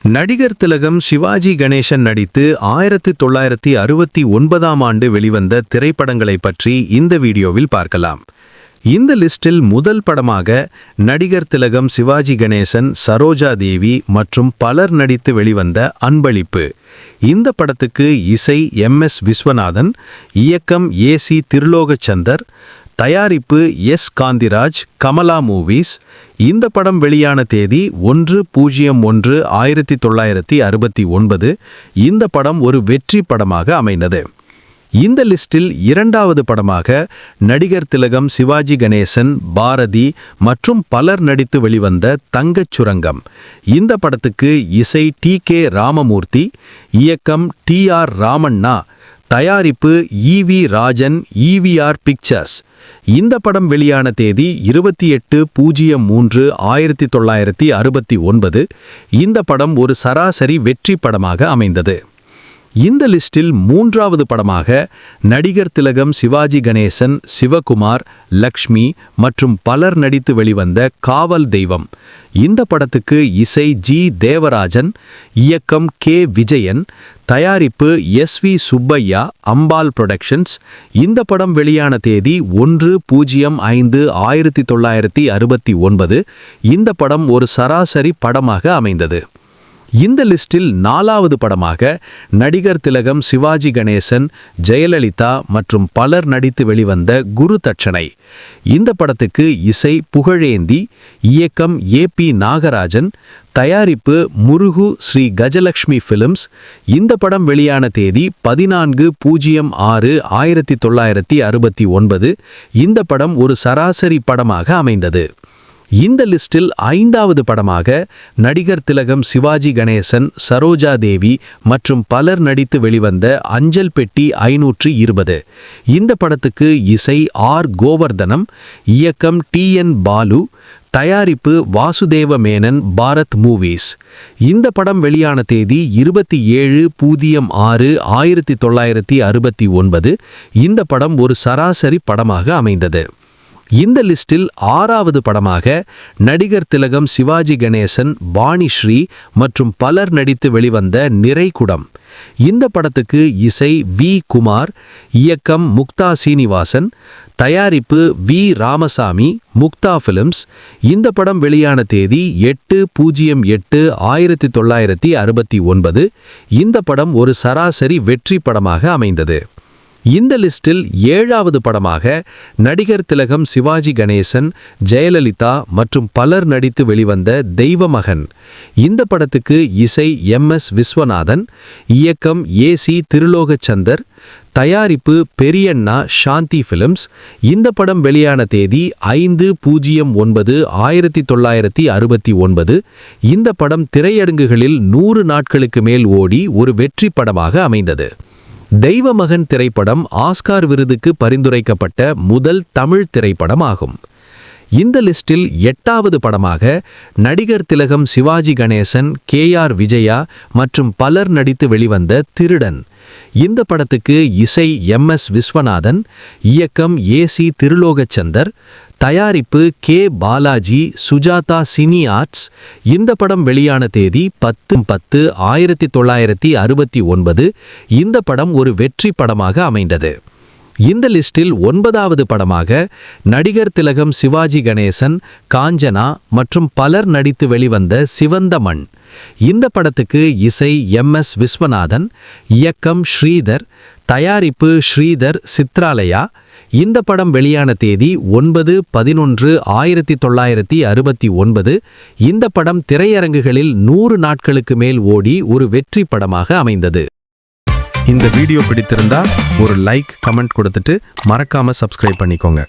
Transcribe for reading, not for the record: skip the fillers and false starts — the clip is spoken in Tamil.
நடிகர் திலகம் சிவாஜி கணேசன் நடித்து 1969ஆம் ஆண்டு வெளிவந்த திரைப்படங்களை பற்றி இந்த வீடியோவில் பார்க்கலாம். இந்த லிஸ்டில் முதல் படமாக நடிகர் திலகம் சிவாஜி கணேசன், சரோஜா தேவி மற்றும் பலர் நடித்து வெளிவந்த அன்பளிப்பு. இந்த படத்துக்கு இசை MS விஸ்வநாதன், இயக்கம் AC திருலோகச்சந்தர், தயாரிப்பு S காந்திராஜ், கமலா மூவிஸ். இந்த படம் வெளியான தேதி 1/01/1969. இந்த படம் ஒரு வெற்றி படமாக அமைந்தது. இந்த லிஸ்டில் இரண்டாவது படமாக நடிகர் திலகம் சிவாஜி கணேசன், பாரதி மற்றும் பலர் நடித்து வெளிவந்த தங்கச் சுரங்கம். இந்த படத்துக்கு இசை TK ராமமூர்த்தி, இயக்கம் TR ராமண்ணா, தயாரிப்பு EV ராஜன், EVR பிக்சர்ஸ். இந்த படம் வெளியான தேதி 28/03/1969. இந்த படம் ஒரு சராசரி வெற்றி படமாக அமைந்தது. இந்த லிஸ்டில் மூன்றாவது படமாக நடிகர் திலகம் சிவாஜி கணேசன், சிவகுமார், லக்ஷ்மி மற்றும் பலர் நடித்து வெளிவந்த காவல் தெய்வம். இந்த படத்துக்கு இசை G தேவராஜன், இயக்கம் K விஜயன், தயாரிப்பு SV சுப்பையா, அம்பாள் புரொடக்ஷன்ஸ். இந்த படம் வெளியான தேதி 1/05/1969. இந்த படம் ஒரு சராசரி படமாக அமைந்தது. இந்த லிஸ்டில் நாலாவது படமாக நடிகர் திலகம் சிவாஜி கணேசன், ஜெயலலிதா மற்றும் பலர் நடித்து வெளிவந்த குரு தட்சணை. இந்த படத்துக்கு இசை புகழேந்தி, இயக்கம் AP நாகராஜன், தயாரிப்பு முருகு ஸ்ரீ கஜலட்சுமி ஃபிலிம்ஸ். இந்த படம் வெளியான தேதி 14/06/1969. இந்த படம் ஒரு சராசரி படமாக அமைந்தது. இந்த லிஸ்டில் ஐந்தாவது படமாக நடிகர் திலகம் சிவாஜி கணேசன், சரோஜா தேவி மற்றும் பலர் நடித்து வெளிவந்த அஞ்சல் பெட்டி 520. இந்த படத்துக்கு இசை R கோவர்தனம், இயக்கம் TN பாலு, தயாரிப்பு வாசுதேவ மேனன், பாரத் மூவிஸ். இந்த படம் வெளியான தேதி 27/06/1969. இந்த படம் ஒரு சராசரி படமாக அமைந்தது. இந்த லிஸ்டில் ஆறாவது படமாக நடிகர் திலகம் சிவாஜி கணேசன், வாணிஸ்ரீ மற்றும் பலர் நடித்து வெளிவந்த நிறைகுடம். இந்த படத்துக்கு இசை V குமார், இயக்கம் முக்தா சீனிவாசன், தயாரிப்பு V ராமசாமி, முக்தா ஃபிலிம்ஸ். இந்த படம் வெளியான தேதி 8/08/1969. இந்த படம் ஒரு சராசரி வெற்றி படமாக அமைந்தது. இந்த லிஸ்டில் ஏழாவது படமாக நடிகர் திலகம் சிவாஜி கணேசன், ஜெயலலிதா மற்றும் பலர் நடித்து வெளிவந்த தெய்வமகன். இந்த படத்துக்கு இசை MS விஸ்வநாதன், இயக்கம் AC திருலோகச்சந்தர், தயாரிப்பு பெரியண்ணா சாந்தி ஃபிலிம்ஸ். இந்த படம் வெளியான தேதி 5/09/1969. இந்த படம் திரையரங்குகளில் 100 நாட்களுக்கு மேல் ஓடி ஒரு வெற்றி படமாக அமைந்தது. தெய்வமகன் திரைப்படம் ஆஸ்கார் விருதுக்கு பரிந்துரைக்கப்பட்ட முதல் தமிழ் திரைப்படம் ஆகும். இந்த லிஸ்டில் எட்டாவது படமாக நடிகர் திலகம் சிவாஜி கணேசன், KR விஜயா மற்றும் பலர் நடித்து வெளிவந்த திருடன். இந்த படத்துக்கு இசை MS விஸ்வநாதன், இயக்கம் AC திருலோகச்சந்தர், தயாரிப்பு K Balaji, Sujatha cine arts. இந்த படம் வெளியான தேதி 10/10/1969. இந்த படம் ஒரு வெற்றி படமாக அமைந்தது. இந்த லிஸ்டில் ஒன்பதாவது படமாக நடிகர் திலகம் சிவாஜி கணேசன், காஞ்சனா மற்றும் பலர் நடித்து வெளிவந்த சிவந்த மண். இந்த படத்துக்கு இசை MS விஸ்வநாதன், இயக்கம் ஸ்ரீதர், தயாரிப்பு ஸ்ரீதர் சித்ராலயா. இந்த படம் வெளியான தேதி 9/11/1969. இந்த படம் திரையரங்குகளில் 100 நாட்களுக்கு மேல் ஓடி ஒரு வெற்றி படமாக அமைந்தது. இந்த வீடியோ பிடித்திருந்தா ஒரு லைக், கமெண்ட் கொடுத்துட்டு மறக்காம சப்ஸ்கிரைப் பண்ணிக்கோங்க.